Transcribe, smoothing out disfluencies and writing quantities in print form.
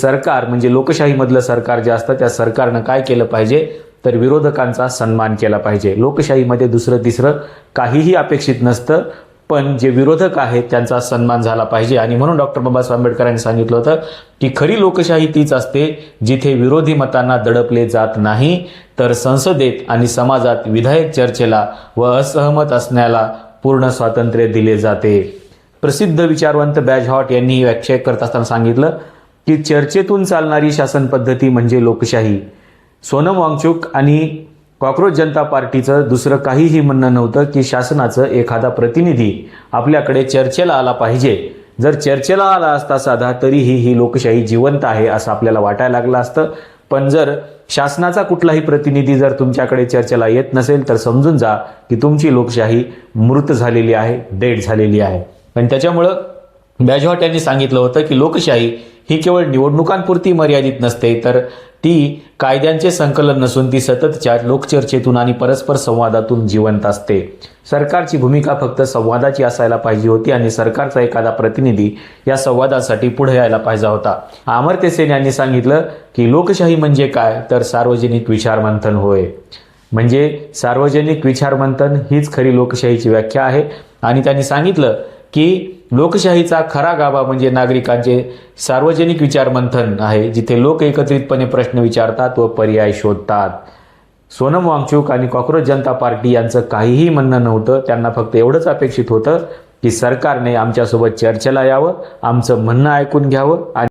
सरकार म्हणजे लोकशाहीमधलं सरकार जे असतं त्या सरकारनं काय केलं पाहिजे तर विरोधकांचा सन्मान केला पाहिजे. लोकशाहीमध्ये दुसरं तिसरं काहीही अपेक्षित नसतं, पण जे विरोधक आहेत त्यांचा सन्मान झाला पाहिजे. आणि म्हणून डॉक्टर बाबासाहेब आंबेडकरांनी सांगितलं होतं की खरी लोकशाही तीच असते जिथे विरोधी मतांना दडपले जात नाही, तर संसदेत आणि समाजात विधायक चर्चेला व असहमत असण्याला पूर्ण स्वातंत्र्य दिले जाते. प्रसिद्ध विचारवंत बॅजहॉट यांनी ही व्याख्या करत असताना सांगितलं की चर्चेतून चालणारी शासन पद्धती म्हणजे लोकशाही. सोनम वांगचुक आणि कॉक्रोच जनता पार्टीचं दुसरं काहीही म्हणणं नव्हतं की शासनाचं एखादा प्रतिनिधी आपल्याकडे चर्चेला आला पाहिजे. जर चर्चेला आला असता साधा तरीही ही लोकशाही जिवंत आहे असं आपल्याला वाटायला लागलं असतं. पण जर शासनाचा कुठलाही प्रतिनिधी जर तुमच्याकडे चर्चेला येत नसेल तर समजून जा की तुमची लोकशाही मृत झालेली आहे, डेड झालेली आहे. आणि त्याच्यामुळं बॅजहॉट यांनी सांगितलं होतं की लोकशाही ही केवळ निवडणुकांपुरती मर्यादित नसते, तर ती कायद्यांचे संकलन नसून ती सततच्या लोकचर्चेतून आणि परस्पर संवादातून जिवंत असते. सरकारची भूमिका फक्त संवादाची असायला पाहिजे होती आणि सरकारचा एखादा प्रतिनिधी या संवादासाठी पुढे यायला पाहिजे होता. अमर्त्य सेन यांनी सांगितलं की लोकशाही म्हणजे काय तर सार्वजनिक विचारमंथन होय. म्हणजे सार्वजनिक विचारमंथन हीच खरी लोकशाहीची व्याख्या आहे. आणि त्यांनी सांगितलं की लोकशाहीचा खरा गाभा म्हणजे नागरिकांचे सार्वजनिक विचारमंथन आहे, जिथे लोक एकत्रितपणे प्रश्न विचारतात व पर्याय शोधतात. सोनम वांगचुक आणि कॉक्रोच जनता पार्टी यांचं काहीही म्हणणं नव्हतं. त्यांना फक्त एवढंच अपेक्षित होतं की सरकारने आमच्यासोबत चर्चेला यावं, आमचं म्हणणं ऐकून घ्यावं आणि